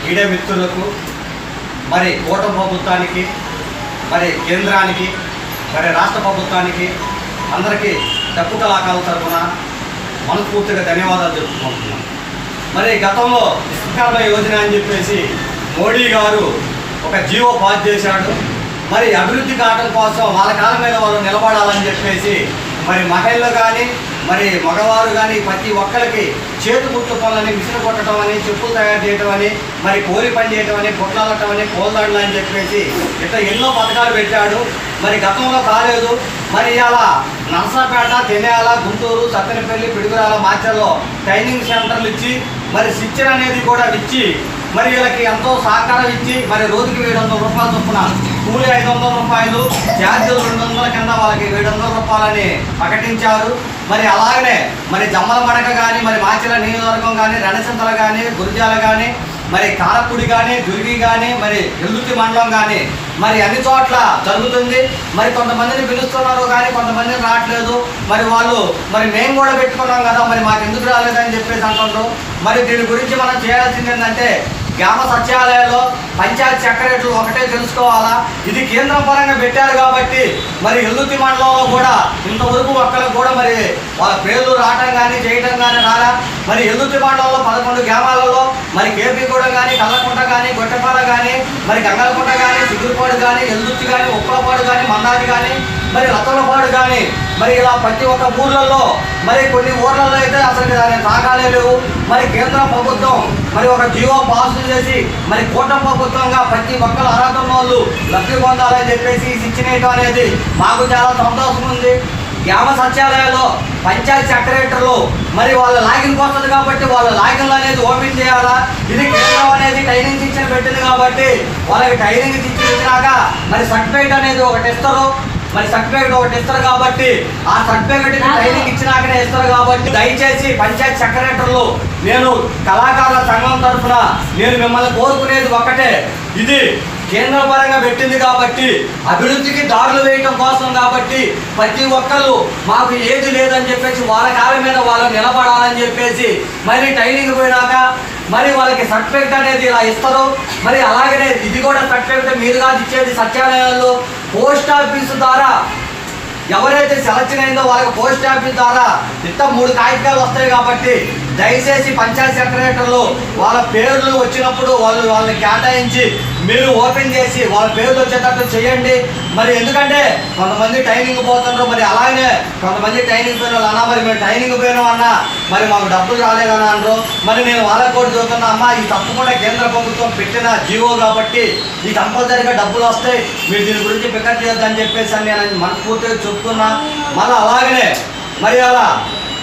Media మిత్రులకు, మరి కూటమి ప్రభుత్వానికి, మరి కేంద్రానికి, మరి రాష్ట్ర ప్రభుత్వానికి అందరికీ తక్కువ కళాకారుల తరఫున మనస్ఫూర్తిగా ధన్యవాదాలు తెలుపుకుంటున్నాం. మరి గతంలో విశ్వకర్మ యోజన అని చెప్పేసి మోడీ గారు ఒక జీవో పాస్ చేశాడు. మరి అభివృద్ధి కావడం కోసం వాళ్ళ కాలం మీద వాళ్ళు నిలబడాలని చెప్పేసి మరి మహిళలు కానీ మరి మగవారు కానీ ప్రతి ఒక్కరికి చేతి గుర్తు పనులని, మిషన్ కొట్టడం అని, చెప్పులు తయారు చేయడం అని, మరి కోరి పని చేయడం అని, కొట్లాడటం అని, కోల్దండలు అని చెప్పేసి ఇట్లా ఎన్నో పథకాలు పెట్టాడు. మరి గతంలో కాలేదు. మరి ఇలా నర్సాపేట, తెనాల, గుంటూరు, సత్తెనపల్లి, పిడుగురాల, మాచర్లో ట్రైనింగ్ సెంటర్లు ఇచ్చి మరి శిక్షణ అనేది కూడా ఇచ్చి మరి వీళ్ళకి ఎంతో సహకారం ఇచ్చి మరి రోజుకి 700 రూపాయలు చొప్పున, కూలి 500 రూపాయలు, ఛార్జీలు 200 కింద వాళ్ళకి 700 రూపాయలని ప్రకటించారు. మరి అలాగనే మరి జమ్మల మడక కానీ, మరి మాచిల నియోజకవర్గం కానీ, రణసింతలు కానీ, గురిజాల కానీ, మరి కారపూడి కానీ, దుర్గి కానీ, మరి ఎల్లుతి మండలం కానీ మరి అన్ని చోట్ల జరుగుతుంది. మరి కొంతమందిని పిలుస్తున్నారు కానీ కొంతమందిని రావట్లేదు. మరి వాళ్ళు మరి మేము కూడా పెట్టుకున్నాం కదా, మరి మాకు ఎందుకు రాలేదని చెప్పేసి అంటున్నారు. మరి దీని గురించి మనం చేయాల్సింది ఏంటంటే గ్రామ సచివాలయాల్లో పంచాయతీ సెక్రటరీలు ఒకటే తెలుసుకోవాలా. ఇది కేంద్రం పరంగా పెట్టారు కాబట్టి మరి ఎల్లుతి మండలంలో కూడా ఇంతవరకు ఒక్కరికి కూడా మరి వాళ్ళ పేర్లు రావటం కానీ చేయటం కానీ రాలా. మరి ఎల్లుతి మండలంలో 11 గ్రామాలలో మరి కేపీగూడెం కానీ, కల్లకుంట కానీ, గొట్టపాల కానీ, మరి గంగలకుంట కానీ, సిగురుపాడు కానీ, ఎల్లుత్తి కానీ, ఉప్పలపాడు కానీ, మన్నాది కానీ, మరి రతనపాడు కానీ మరి ఇలా ప్రతి ఒక్క ఊర్లలో మరి కొన్ని ఊర్లలో అయితే అసలు దాని తాగాలే లేవు. మరి కేంద్ర ప్రభుత్వం మరి ఒక జీవో పాస్ చేసి మరి కూటమి ప్రభుత్వంగా ప్రతి ఒక్కరు అర్హత ఉన్న వాళ్ళు లబ్ధి పొందాలని చెప్పేసి శిక్షణ అనేది మాకు చాలా సంతోషం ఉంది. గ్రామ సచివాలయాల్లో పంచాయతీ సెక్రటరీలు మరి వాళ్ళ లాగిన్కి వస్తుంది కాబట్టి వాళ్ళ లాగిన్లు అనేది ఓపెన్ చేయాలా. ఇది కేంద్రం అనేది ట్రైనింగ్ శిక్షణ పెట్టింది కాబట్టి వాళ్ళకి ట్రైనింగ్ శిక్షణ ఇచ్చినాక మరి సర్టిఫికేట్ అనేది ఒకటి ఇస్తారు. మరి సర్టిఫికేట్ ఒకటి ఇస్తారు కాబట్టి ఆ సర్టిఫికేట్ ట్రైనింగ్ ఇచ్చినాకనే ఇస్తారు కాబట్టి దయచేసి పంచాయతీ సెక్రటరీలు, నేను కళాకారుల సంఘం తరఫున నేను మిమ్మల్ని కోరుకునేది ఒకటే, ఇది కేంద్ర పరంగా పెట్టింది కాబట్టి అభివృద్ధికి దారులు వేయటం కోసం కాబట్టి ప్రతి ఒక్కళ్ళు మాకు ఏది లేదని చెప్పేసి వాళ్ళ కాళ్ళ మీద వాళ్ళు నిలబడాలని చెప్పేసి మరి ట్రైనింగ్ పోయినాక మరి వాళ్ళకి సర్టిఫికేట్ అనేది ఇలా ఇస్తారు. మరి అలాగనే ఇది కూడా సర్టిఫికేట్ మీరు కాదు ఇచ్చేది, సచివాలయాల్లో పోస్ట్ ఆఫీసు ద్వారా ఎవరైతే సెలక్షన్ అయిందో వాళ్ళకి పోస్ట్ ఆఫీస్ ద్వారా 3 కాగితాలు వస్తాయి కాబట్టి దయచేసి పంచాయతీ సెక్రటరీలు వాళ్ళ పేర్లు వచ్చినప్పుడు వాళ్ళని కేటాయించి మీరు ఓపెన్ చేసి వాళ్ళ పేర్లు వచ్చేటట్టు చేయండి. మరి ఎందుకంటే కొంతమంది ట్రైనింగ్ పోతున్నారు. మరి అలాగే కొంతమంది ట్రైనింగ్ పోయిన వాళ్ళు అన్నా మరి మేము ట్రైనింగ్ పోయినాం అన్నా మరి మాకు డబ్బులు రాలేదని అన్నారు. మరి నేను వాళ్ళకి కూడా చూస్తున్నా, అమ్మా ఇది తప్పకుండా కేంద్ర ప్రభుత్వం పెట్టిన జీవో కాబట్టి ఈ కంపల్సరీగా డబ్బులు వస్తాయి, మీరు దీని గురించి పికప్ చేయొద్దని చెప్పేసి నేను మనస్ఫూర్తిగా చెప్తున్నా. మళ్ళీ అలాగనే మరి అలా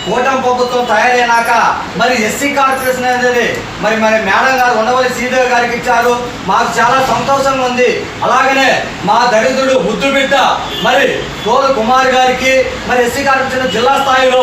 కూటమి ప్రభుత్వం తయారైనాక మరి ఎస్సీ కార్పొరేషన్ అనేది మరి మేడం గారు ఉండవల్లి శ్రీదేవి గారికి ఇచ్చారు. మాకు చాలా సంతోషంగా ఉంది. అలాగనే మా దళితుడు ముద్దు బిడ్డ మరి తోలు కుమార్ గారికి మరి ఎస్సీ కార్పొరేషన్ జిల్లా స్థాయిలో,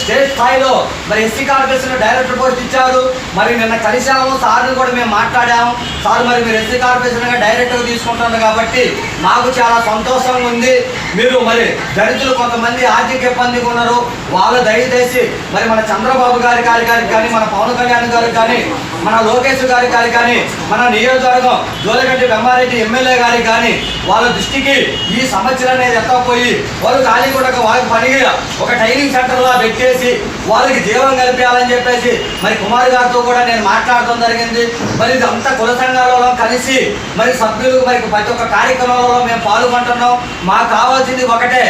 స్టేట్ స్థాయిలో మరి ఎస్సీ కార్పొరేషన్ డైరెక్టర్ పోస్ట్ ఇచ్చారు. మరి నిన్న కలిసాము, సార్ని కూడా మేము మాట్లాడాము. సార్ మరి మీరు ఎస్సీ కార్పొరేషన్గా డైరెక్ట్గా తీసుకుంటున్నారు కాబట్టి మాకు చాలా సంతోషంగా ఉంది. మీరు మరి దళితులు కొంతమంది ఆర్థిక ఇబ్బందిగా ఉన్నారు, వాళ్ళ దయచేసి మరి మన చంద్రబాబు గారికి కానీ, మన పవన్ కళ్యాణ్ గారికి కానీ, మన లోకేష్ గారికి కానీ, మన నియోజకవర్గం జోలగడ్డి బ్రహ్మారెడ్డి ఎమ్మెల్యే గారికి కానీ వాళ్ళ దృష్టికి ఈ సమస్యలు అనేది ఎత్తకపోయి వాళ్ళు ఖాళీ కూడా వాళ్ళకి పనిగా ఒక ట్రైనింగ్ సెంటర్లా పెట్టేసి వాళ్ళకి జీవం కల్పించాలని చెప్పేసి మరి కుమార్ గారితో కూడా నేను మాట్లాడటం జరిగింది. మరి అంతా కుల సంఘాలలో కలిసి మరి సభ్యులు మరి ప్రతి ఒక్క కార్యక్రమంలో మేము పాల్గొంటున్నాం. మాకు కావాల్సింది ఒకటే,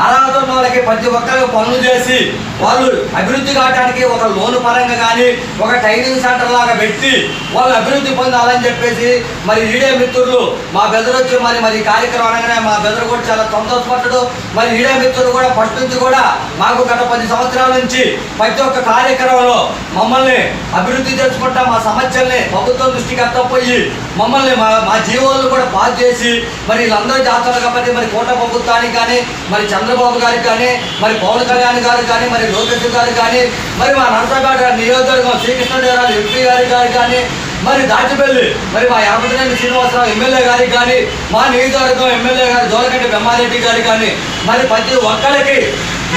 అర్హత ఉన్న వాళ్ళకి ప్రతి ఒక్కరికి పనులు చేసి వాళ్ళు అభివృద్ధి కావడానికి ఒక లోను పరంగా కానీ ఒక ట్రైనింగ్ సెంటర్ లాగా పెట్టి వాళ్ళు అభివృద్ధి పొందాలని చెప్పేసి మరి ఈడే మిత్రులు మా బెదరు వచ్చి మరి కార్యక్రమం అనగానే మా బెదరు కూడా చాలా సంతోషపడ్డాడు. మరి ఈడే మిత్రులు కూడా ఫస్ట్ నుంచి కూడా మాకు గత 10 సంవత్సరాల నుంచి ప్రతి ఒక్క కార్యక్రమంలో మమ్మల్ని అభివృద్ధి చేసుకుంటా మా సమస్యల్ని ప్రభుత్వం దృష్టికి ఎత్తపోయి మమ్మల్ని మా జీవోలను కూడా పాస్ చేసి మరి వీళ్ళందరూ చేస్తారు కాబట్టి మరి కూటమి ప్రభుత్వానికి కానీ మరి చంద్రబాబు గారికి కానీ మరి పవన్ కళ్యాణ్ గారికి కానీ మరి లోకేష్ గారికి కానీ మరి మా నర్సాపేట నియోజకవర్గం శ్రీకృష్ణదేవరాయలు ఎంపీ గారికి కానీ మరి దాచిపల్లి మరి మా యాపతినేని శ్రీనివాసరావు ఎమ్మెల్యే గారికి కానీ మా నియోజకవర్గం ఎమ్మెల్యే గారు జోలగడ్డి బ్రహ్మారెడ్డి గారికి కానీ మరి ప్రతి ఒక్కరికి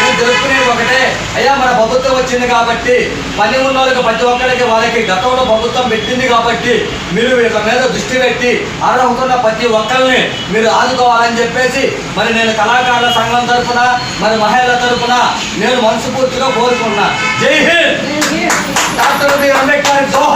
మేము తెలుపుకునేది ఒకటే, అయ్యా మన ప్రభుత్వం వచ్చింది కాబట్టి పని ఉన్న వాళ్ళకి ప్రతి ఒక్కరికి వాళ్ళకి గతంలో ప్రభుత్వం పెట్టింది కాబట్టి మీరు వీళ్ళ మీద దృష్టి పెట్టి అర్హత ఉన్న ప్రతి ఒక్కరిని మీరు ఆదుకోవాలని చెప్పేసి మరి నేను కళాకారుల సంఘం తరఫున మరి మహిళల తరఫున నేను మనస్ఫూర్తిగా కోరుకున్నా. జై హింద్. డాక్టర్ బి అంబేద్కర్ జోహార్.